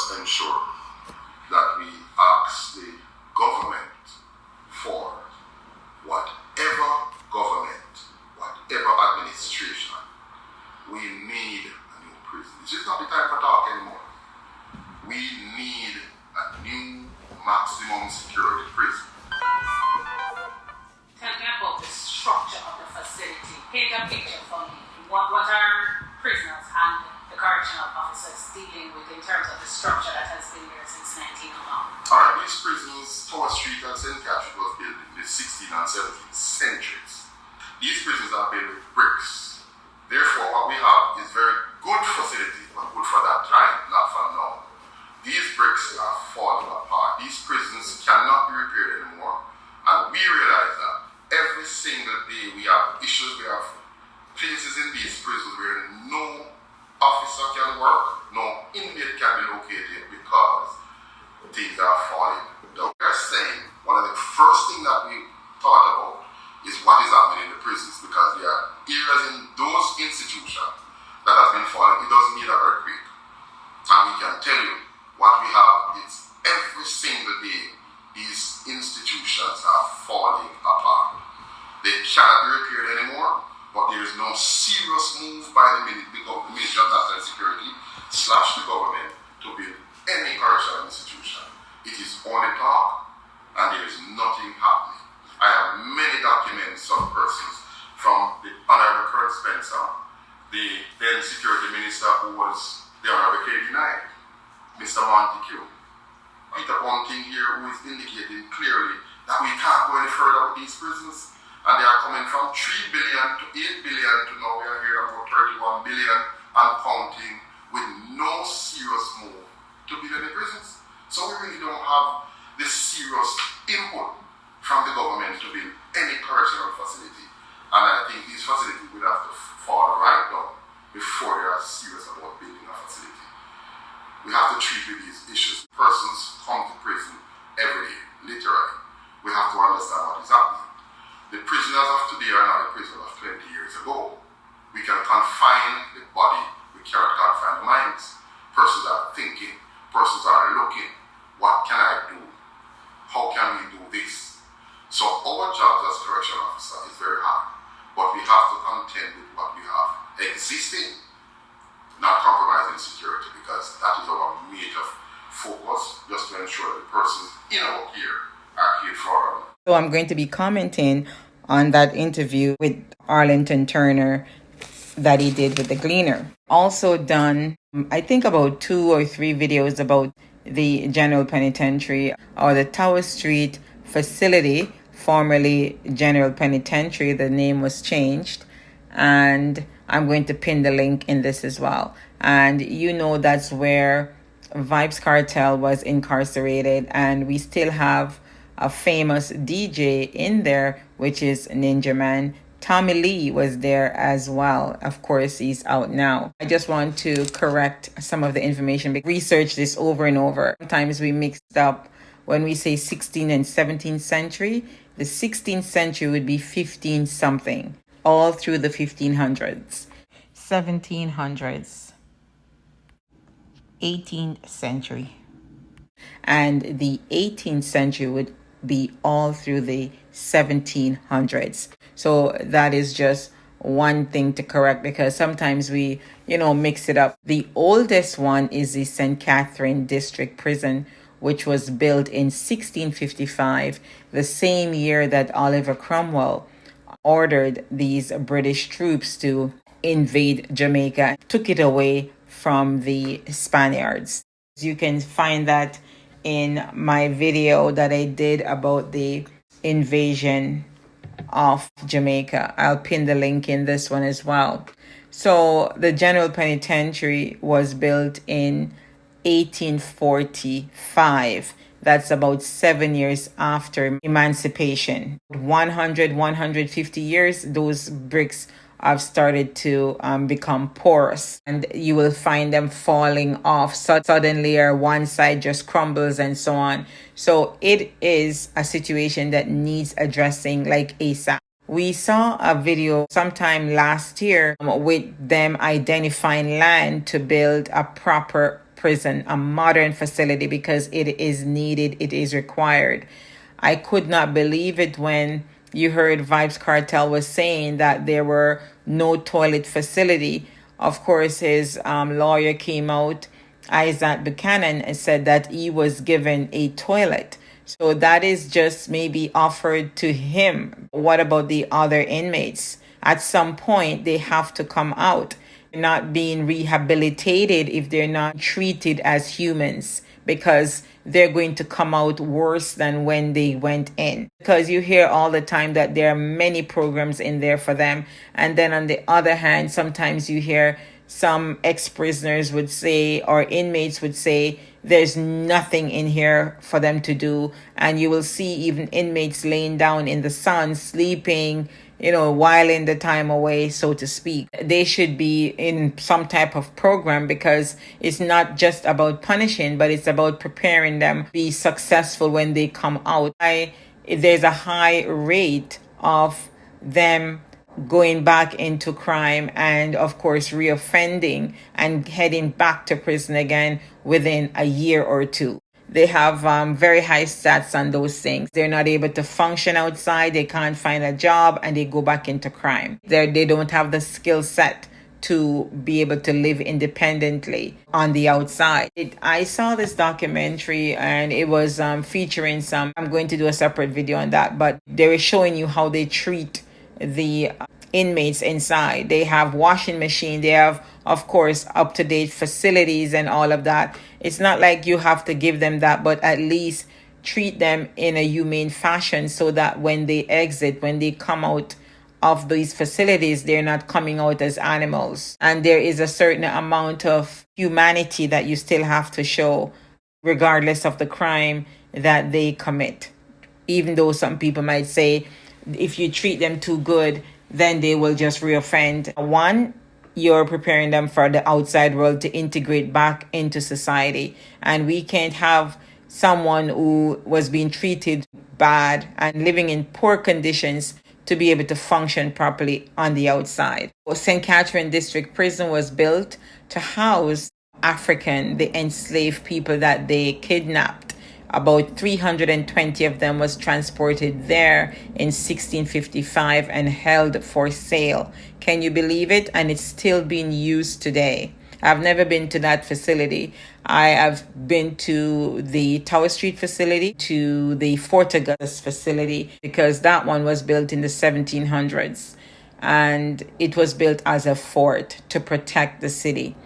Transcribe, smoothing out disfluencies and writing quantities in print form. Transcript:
just ensure that we ask the government for whatever government, whatever administration, we need a new prison. This is not the time for talk anymore. We need a new maximum security prison. Tell me about the structure of the facility. Paint a picture for me. What are prisoners and the correctional officers dealing with in terms of the structure that has been there since 1901? Alright, these prisons, Tower Street and St. Catharine, was built in the 16th and 17th centuries. These prisons are built with bricks. Therefore, what we have is very good facility, but good for that time, not for now. These bricks are falling apart. These prisons cannot be repaired anymore. And we realize that every single day we have issues, we have places in these prisons where no officer can work, no inmate can be located because things are falling. We are saying one of the first things that we thought about is what is happening in the prisons, because there are areas in those institutions that have been falling. It doesn't need an earthquake. And we can tell you what we have is every single day these institutions are falling apart. They cannot be repaired anymore, but there is no serious move by the Ministry of National Security / the government to build any correctional institution. It is only talk, and there is nothing happening. I have many documents of persons from the Honorable Kurt Spencer, the then Security Minister who was the Honorable KD9, Mr. Montague. Peter Bunting here, who is indicating clearly that we can't go any further with these prisons, and they are coming from 3 billion to 8 billion to now we are here about 31 billion and counting, with no serious move to build any prisons. So we really don't have this serious input from the government to build any correctional facility. And I think these facilities will have to fall right down before they are serious about building a facility. We have to treat with these issues. Persons come to prison every day, literally. We have to understand what is happening. The prisoners of today are not the prisoners of 20 years ago. We can confine the body, we cannot confine the minds. Persons are thinking, persons are looking, what can I do? How can we do this? So our job as correctional officer is very hard, but we have to contend with what we have existing, not compromising security, because that is our major focus, just to ensure that the persons in our care are cared for. So I'm going to be commenting on that interview with Arlington Turner that he did with the Gleaner. Also done, I think, about 2 or 3 videos about the General Penitentiary or the Tower Street facility, formerly General Penitentiary. The name was changed, and I'm going to pin the link in this as well. And you know that's where Vybz Kartel was incarcerated, and we still have a famous DJ in there, which is Ninja Man. Tommy Lee was there as well. Of course, he's out now. I just want to correct some of the information. Research this over and over. Sometimes we mixed up when we say 16th and 17th century. The 16th century would be 15 something, all through the 1500s, 1700s, 18th century. And the 18th century would be all through the 1700s. So that is just one thing to correct, because sometimes we, mix it up. The oldest one is the St. Catharine District Prison, which was built in 1655, the same year that Oliver Cromwell ordered these British troops to invade Jamaica, took it away from the Spaniards. You can find that in my video that I did about the invasion of Jamaica. I'll pin the link in this one as well. So the General Penitentiary was built in 1845. That's about 7 years after emancipation. 150 years, those bricks have started to become porous, and you will find them falling off suddenly, or one side just crumbles and so on. So it is a situation that needs addressing like ASAP. We saw a video sometime last year with them identifying land to build a proper prison, a modern facility, because it is needed, it is required. I could not believe it when you heard Vibes Kartel was saying that there were no toilet facility. Of course, his lawyer came out, Isaac Buchanan, and said that he was given a toilet. So that is just maybe offered to him. What about the other inmates? At some point, they have to come out. They're not being rehabilitated if they're not treated as humans, because they're going to come out worse than when they went in. Because you hear all the time that there are many programs in there for them. And then on the other hand, sometimes you hear some ex-prisoners would say, or inmates would say, there's nothing in here for them to do. And you will see even inmates laying down in the sun, sleeping, whiling the time away, so to speak. They should be in some type of program, because it's not just about punishing, but it's about preparing them to be successful when they come out. There's a high rate of them going back into crime and, of course, reoffending and heading back to prison again within a year or two. They have very high stats on those things. They're not able to function outside. They can't find a job, and they go back into crime. They don't have the skill set to be able to live independently on the outside. I saw this documentary, and it was featuring some. I'm going to do a separate video on that, but they were showing you how they treat the inmates inside. They have washing machine. They have, of course, up-to-date facilities and all of that. It's not like you have to give them that, but at least treat them in a humane fashion, so that when they exit, when they come out of these facilities, they're not coming out as animals. And there is a certain amount of humanity that you still have to show, regardless of the crime that they commit. Even though some people might say, if you treat them too good, then they will just reoffend. One, you're preparing them for the outside world to integrate back into society. And we can't have someone who was being treated bad and living in poor conditions to be able to function properly on the outside. St. Catharine District Prison was built to house the enslaved people that they kidnapped. About 320 of them was transported there in 1655 and held for sale. Can you believe it? And it's still being used today. I've never been to that facility. I have been to the Tower Street facility, to the Fort Augustus facility, because that one was built in the 1700s. And it was built as a fort to protect the city.